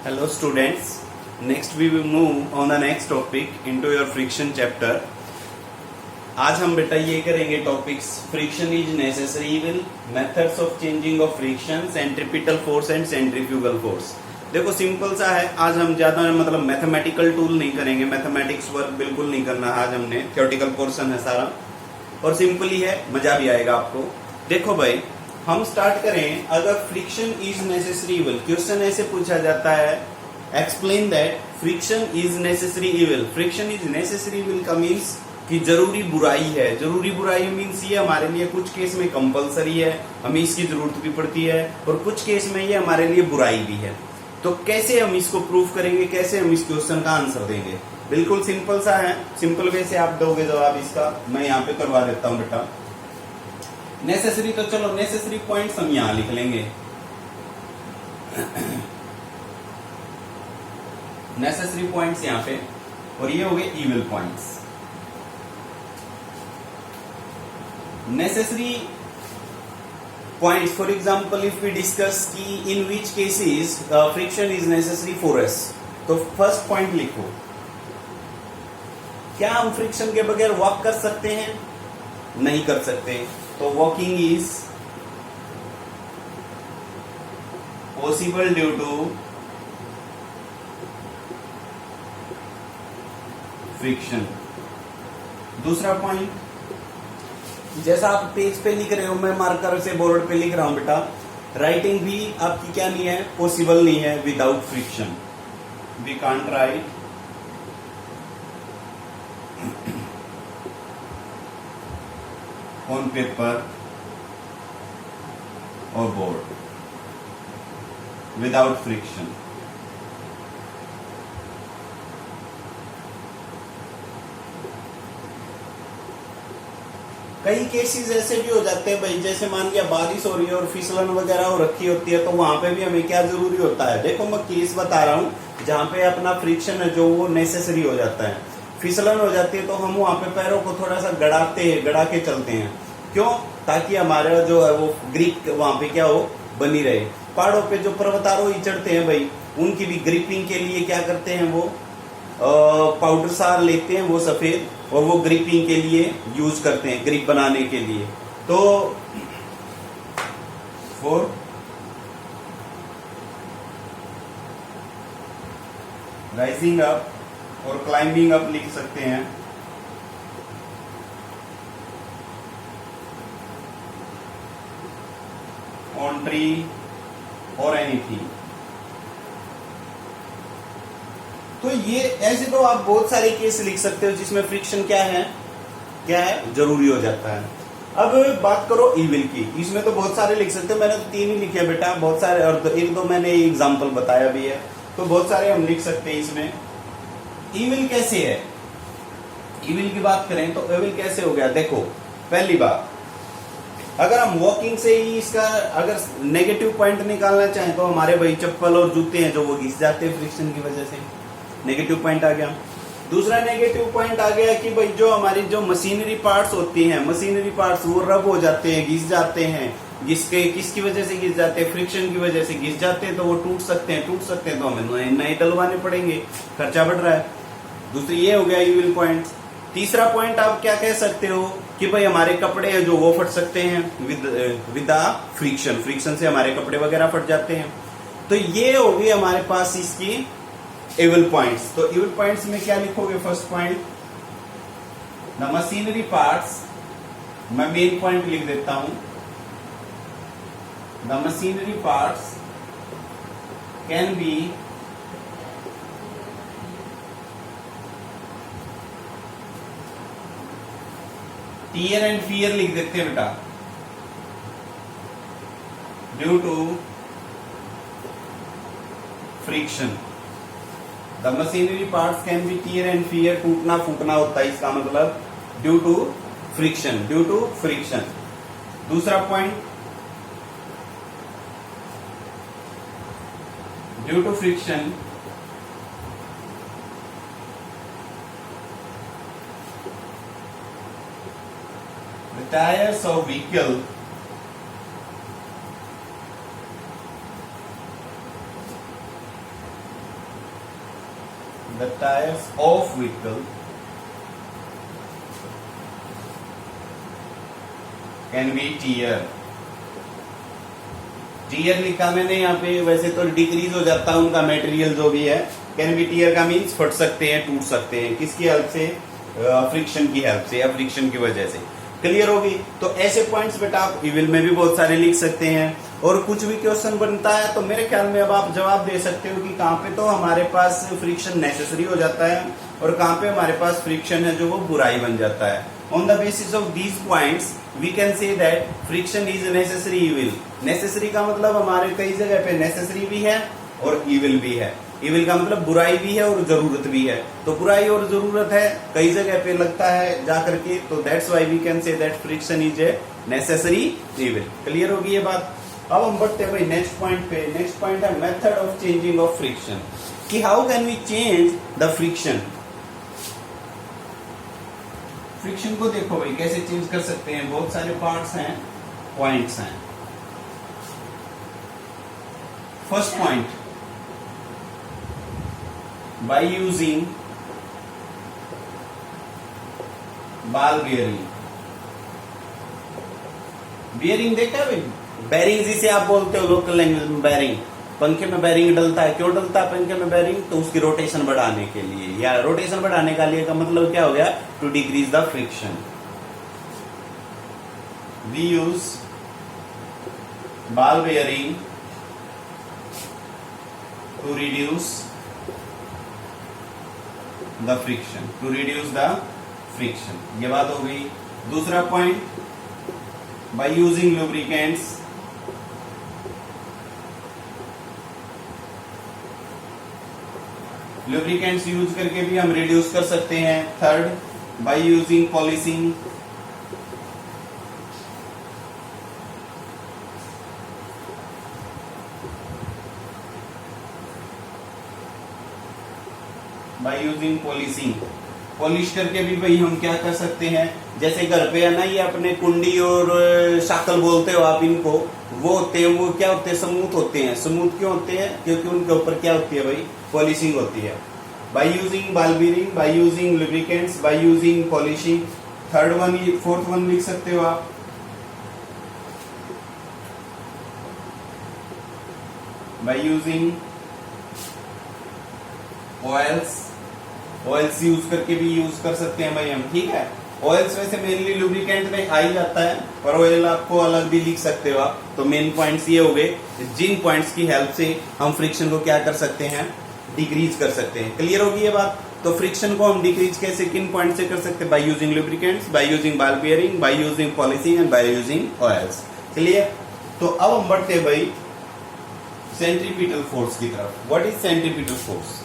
Hello students, next we will move on the next topic into your friction chapter. आज हम बेटा ये करेंगे topics friction is necessary evil, methods of changing of friction, centripetal force and centrifugal force. देखो simple सा है, आज हम ज्यादा मतलब मैथमेटिकल टूल नहीं करेंगे, मैथमेटिक्स वर्क बिल्कुल नहीं करना आज हमने, थ्योरेटिकल पोर्शन है सारा और सिंपल ही है, मजा भी आएगा आपको। देखो भाई हम स्टार्ट करें, अगर friction is necessary evil, question ऐसे पूछा जाता है, explain that friction is necessary evil. Friction is necessary evil का मीन्स कि जरूरी बुराई है। जरूरी बुराई मीन्स ये हमारे लिए कुछ केस में कंपलसरी है, हमें इसकी जरूरत भी पड़ती है, और कुछ केस में ये हमारे लिए बुराई भी है। तो कैसे हम इसको प्रूव करेंगे, कैसे हम इस क्वेश्चन का आंसर देंगे? बिल्कुल सिंपल सा है, सिंपल वे से आप दोगे जवाब इसका। मैं यहाँ पे करवा देता हूँ बेटा। नेसेसरी तो चलो नेसेसरी पॉइंट्स हम यहां लिख लेंगे। नेसेसरी पॉइंट्स यहां पे, और ये हो गए evil points. Necessary points, for example if we discuss की in which cases friction is necessary for us, तो फर्स्ट पॉइंट लिखो, क्या हम फ्रिक्शन के बगैर वॉक कर सकते हैं? नहीं कर सकते। तो walking is possible due to friction. दूसरा पॉइंट, जैसा आप पेज पे लिख रहे हो, मैं मार्कर से बोर्ड पे लिख रहा हूं बेटा, राइटिंग भी आपकी क्या नहीं है, पॉसिबल नहीं है without friction. We can't write on paper और बोर्ड विदाउट फ्रिक्शन। कई केसेस ऐसे भी हो जाते हैं भाई, जैसे मान लिया बारिश हो रही है और फिसलन वगैरह हो रखी होती है, तो वहां पे भी हमें क्या जरूरी होता है? देखो मैं केस बता रहा हूं जहां पे अपना फ्रिक्शन है जो वो नेसेसरी हो जाता है। फिसलन हो जाती है तो हम वहां पे पैरों को थोड़ा सा गड़ा के चलते हैं। क्यों? ताकि हमारा जो है वो ग्रिप वहां पे क्या हो, बनी रहे। पहाड़ों पे जो पर्वतारोही चढ़ते हैं भाई, उनकी भी ग्रिपिंग के लिए क्या करते हैं, वो पाउडर सार लेते हैं वो सफेद, और वो ग्रिपिंग के लिए यूज करते हैं, ग्रिप बनाने के लिए। तो फॉर राइजिंग अप और क्लाइंबिंग अप लिख सकते हैं। ऑन ट्री और एनीथिंग। तो ये ऐसे तो आप बहुत सारे केस लिख सकते हो जिसमें फ्रिक्शन क्या है, जरूरी हो जाता है। अब बात करो इविल की, इसमें तो बहुत सारे लिख सकते हो, मैंने तो 3 ही लिखे बेटा, बहुत सारे, और एक दो मैंने एग्जांपल बताया भी है, तो बहुत सारे हम लिख सकते हैं इसमें। इविल कैसे है? इविल की बात करें तो इविल कैसे हो गया? देखो पहली बात, अगर हम वॉकिंग से ही इसका अगर नेगेटिव पॉइंट निकालना चाहें तो हमारे भाई चप्पल और जूते हैं जो वो घिस जाते हैं फ्रिक्शन की वजह से, नेगेटिव पॉइंट आ गया। दूसरा नेगेटिव पॉइंट आ गया कि भाई जो हमारी जो मशीनरी पार्ट्स होती हैं, मशीनरी पार्ट्स वो रब हो जाते हैं, घिस जाते हैं। किसकी वजह से घिस जाते हैं? फ्रिक्शन की वजह से घिस जाते हैं, तो वो टूट सकते हैं तो हमें नए डलवाने पड़ेंगे, खर्चा बढ़ रहा है। दूसरी ये हो गया इविल पॉइंट। तीसरा पॉइंट आप क्या कह सकते हो कि भाई हमारे कपड़े हैं जो वो फट सकते हैं विद फ्रिक्शन से हमारे कपड़े वगैरह फट जाते हैं। तो ये होगी हमारे पास इसकी इविल पॉइंट्स। तो इविल पॉइंट्स में क्या लिखोगे? First point, the machinery parts, मैं मेन पॉइंट लिख देता हूं, the machinery parts can be tear and fear लिख देते हैं बेटा, due to friction. The machinery parts can be tear and fear, टूटना फूटना होता है इसका मतलब, ड्यू टू फ्रिक्शन। दूसरा point, due to friction the tires of vehicle the tires of vehicle can be tear. Tear लिखा मैंने यहाँ पे, वैसे तो डिक्रीज हो जाता है उनका मटेरियल जो भी है. कैन बी टीयर का मीन्स फट सकते हैं, टूट सकते हैं. किसकी हेल्प से? फ्रिक्शन की हेल्प से या फ्रिक्शन की वजह से. क्लियर होगी? तो ऐसे पॉइंट्स बेटा आप इविल में भी बहुत सारे लिख सकते हैं. और कुछ भी क्वेश्चन बनता है तो मेरे ख्याल में अब आप जवाब दे सकते हो कि कहाँ पे तो हमारे पास फ्रिक्शन नेसेसरी हो जाता है और कहाँ पे हमारे पास फ्रिक्शन है जो वो बुराई बन जाता है. On the basis of these points, we can say that friction is a necessary evil. Necessary का मतलब हमारे कई जगह पे necessary भी है और evil भी है. Evil का मतलब बुराई भी है और जरूरत भी है. तो बुराई और जरूरत है कई जगह पे लगता है जा करके, तो that's why we can say that friction is a necessary evil. Clear होगी ये बात? अब हम बढ़ते हैं भाई नेक्स्ट पॉइंट पे. नेक्स्ट पॉइंट है method of changing of friction, कि how can we change the friction. Friction को देखो भाई कैसे चेंज कर सकते हैं. बहुत सारे पार्ट्स हैं, पॉइंट्स हैं. First point, by using ball bearing. Bearing देखा भाई, बैरिंग जिसे आप बोलते हो लोकल लैंग्वेज में. बैरिंग, पंखे में बैरिंग डलता है. क्यों डलता है पंखे में बैरिंग? तो उसकी रोटेशन बढ़ाने के लिए, या रोटेशन बढ़ाने का लिए का मतलब क्या हो गया? To decrease the friction. We use ball bearing to reduce the friction. To reduce the friction, ये बात हो गई. दूसरा point, by using lubricants lubricants use करके भी हम रिड्यूस कर सकते हैं. Third, by using polishing by using polishing. Polish करके भी भाई हम क्या कर सकते हैं, जैसे घर पे है ना ये अपने कुंडी और शाकल बोलते हो आप इनको, वो होते हैं, वो क्या होते हैं? स्मूथ होते हैं. स्मूथ क्यों होते हैं? क्योंकि उनके ऊपर क्या होती है भाई? पॉलिशिंग होती है. By using ball bearing, bye using lubricants, bye using polishing. Third one, fourth one लिख सकते हो आप, by using oils. Oils use करके भी यूज कर सकते हैं भाई हम. ठीक है, ऑयल्स वैसे मेनली लुब्रिकेंट में आ ही जाता है, पर ऑयल आपको अलग भी लिख सकते हो आप. तो मेन पॉइंट्स ये हो गए जिन पॉइंट्स की हेल्प से हम फ्रिक्शन को क्या कर सकते हैं? डिक्रीज कर सकते हैं. क्लियर होगी ये बात? तो फ्रिक्शन को हम डिक्रीज कैसे, किन पॉइंट से कर सकते हैं? Bye using lubricants, by using ball bearing, bye using polishing and by using oils. Clear? तो अब हम बढ़ते हैं भाई सेंट्रीपिटल फोर्स की तरफ. What is centripetal force?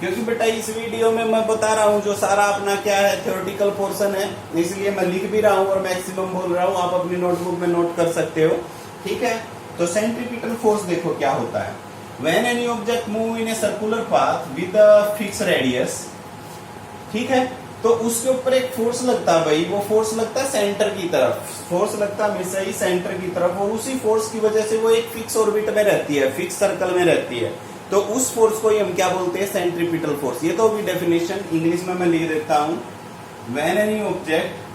क्योंकि बेटा इस वीडियो में मैं बता रहा हूं जो सारा अपना क्या है थ्योरेटिकल पोर्शन है, इसलिए मैं लिख भी रहा हूं और मैक्सिमम बोल रहा हूं. आप अपनी नोटबुक में नोट कर सकते हो. ठीक है, तो सेंट्रीपिटल फोर्स देखो क्या होता है. When any object move in a circular path with a fix radius, ठीक है, तो उसके ऊपर एक फोर्स लगता है भाई. वो फोर्स लगता है सेंटर की तरफ. फोर्स लगता है हमेशा ही सेंटर की तरफ, और उसी फोर्स की वजह से वो एक फिक्स ऑर्बिट में रहती है, फिक्स सर्कल में रहती है. तो उस फोर्स को ही हम क्या बोलते हैं? Centripetal force. ये तो भी डेफिनेशन इंग्लिश में मैं लिख देता हूं. When any object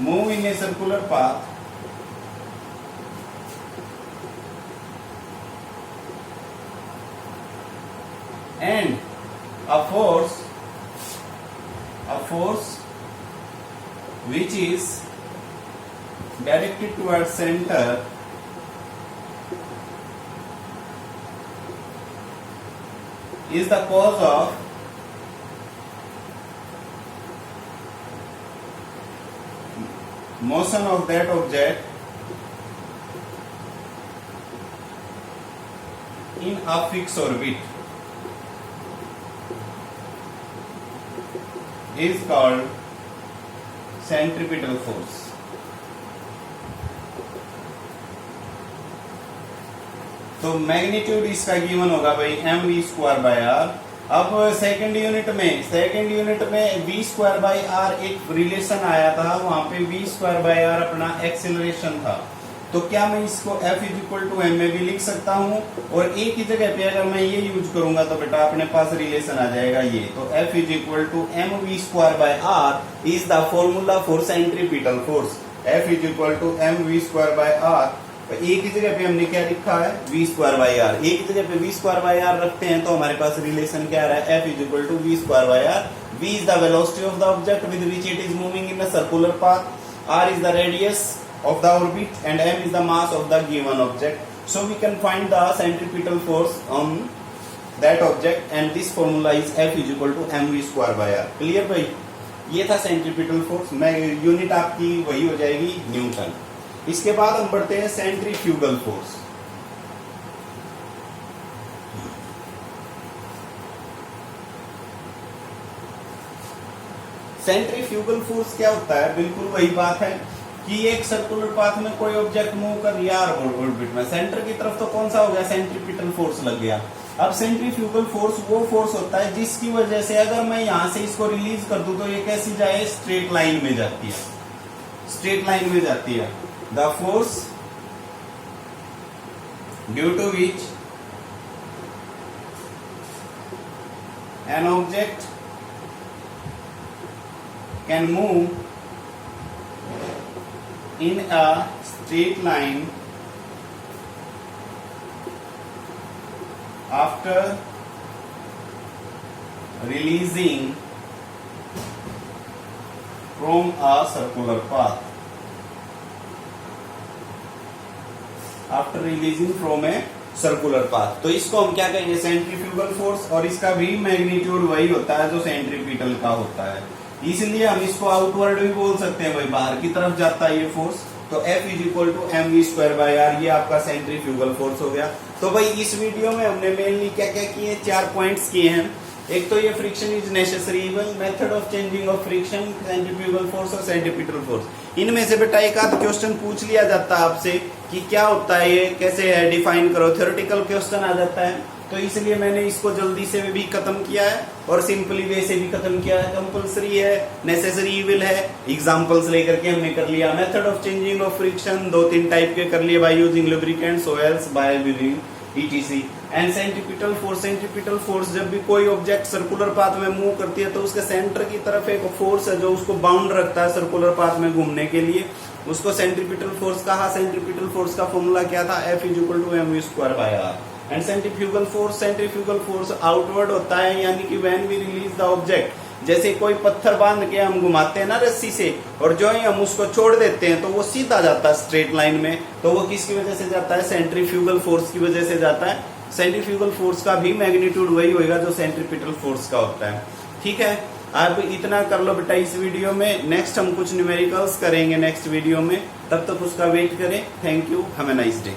move in a circular path and a force which is directed towards center is the cause of motion of that object in a fixed orbit is called centripetal force. तो magnitude इसका given होगा भाई mv² by r. अब second unit में v square by R एक relation आया था, वहां पे v स्क्वायर बाई आर अपना एक्सेलरेशन था। तो क्या मैं इसको F is equal to M में भी लिख सकता हूं, और एक ही जगह पे अगर मैं ये यूज करूंगा तो बेटा अपने पास रिलेशन आ जाएगा ये। तो F is equal to M V square by R is the formula for centripetal force. F is equal to M V square by R, एक ही जगह पे हमने क्या लिखा है v स्क्वायर बाई आर, एक ही जगह पे v स्क्वायर बाई आर रखते हैं तो हमारे पास रिलेशन क्या आ रहा है, F is equal to v square by R. v is the velocity of the object with which it is moving in a circular path, r is the radius of the orbit and m is the mass of the given object. So we can find the centripetal force on that object and this formula is F is equal to mv square by r. Clear भाई? ये था centripetal force. मैं unit आपकी वही हो जाएगी Newton. इसके बाद हम बढ़ते हैं सेंट्रीफ्यूगल फोर्स। सेंट्रीफ्यूगल फोर्स क्या होता है, बिल्कुल वही बात है कि एक सर्कुलर पाथ में कोई ऑब्जेक्ट मूव कर रहा है ऑर्बिट में, सेंटर की तरफ तो कौन सा हो गया, सेंट्रीपिटल फोर्स लग गया। अब सेंट्रीफ्यूगल फोर्स वो फोर्स होता है जिसकी वजह से अगर मैं यहां से इसको रिलीज कर दूं तो ये कैसी जाए, स्ट्रेट लाइन में जाती है, स्ट्रेट लाइन में जाती है। The force due to which an object can move in a straight line after releasing from a circular path, after releasing from a circular path. तो इसको हम क्या कहेंगे, सेंट्रीफ्यूगल फोर्स, और इसका भी मैग्नीट्यूड वही होता है जो सेंट्रीपिटल का होता है, इसलिए हम इसको आउटवर्ड भी बोल सकते हैं भाई, बाहर की तरफ जाता है ये फोर्स। तो F is equal to M V square by R, ये आपका सेंट्रीफ्यूगल फोर्स हो गया। तो भाई इस वीडियो में हमने मेनली क्या क्या किए, 4 पॉइंट्स किए हैं। एक तो ये friction is necessary evil, method of changing of friction, centrifugal force और सेंट्रीपिटल फोर्स। इनमें से बेटा एक आध क्वेश्चन पूछ लिया जाता है आपसे कि क्या होता है ये, कैसे है, डिफाइन करो, थ्योरेटिकल क्वेश्चन आ जाता है। तो इसलिए मैंने इसको जल्दी से भी खत्म किया है और सिंपली वे से भी खत्म किया है। कंपलसरी है, नेसेसरी इविल है, एग्जांपल्स लेकर के हमने कर लिया। Method of changing of friction 2-3 type के कर लिए, bye using lubricants, oils, by using etc. And centripetal force जब भी कोई ऑब्जेक्ट सर्कुलर पाथ में मूव करती है तो उसके सेंटर की तरफ एक फोर्स है जो उसको बाउंड रखता है सर्कुलर पाथ में घूमने के लिए, उसको सेंट्रीपिटल फोर्स कहा। सेंट्रीपिटल फोर्स का फॉर्मूला क्या था, F is equal to M V square by R. And centrifugal force outward होता है, यानी कि when we release the object, जैसे कोई पत्थर बांध के हम घुमाते हैं ना रस्सी से, और जो ही हम उसको छोड़ देते हैं तो वो सीधा जाता है स्ट्रेट लाइन में, तो वो किसकी वजह से जाता है, सेंट्रीफ्यूगल फोर्स की वजह से जाता है। सेंट्रीफ्यूगल फोर्स का भी मैग्नीट्यूड वही होगा जो सेंट्रीपिटल फोर्स का होता है। ठीक है, आप इतना कर लो बेटा इस वीडियो में। नेक्स्ट हम कुछ न्यूमेरिकल्स करेंगे नेक्स्ट वीडियो में, तब तक उसका वेट करें। Thank you, have a nice day.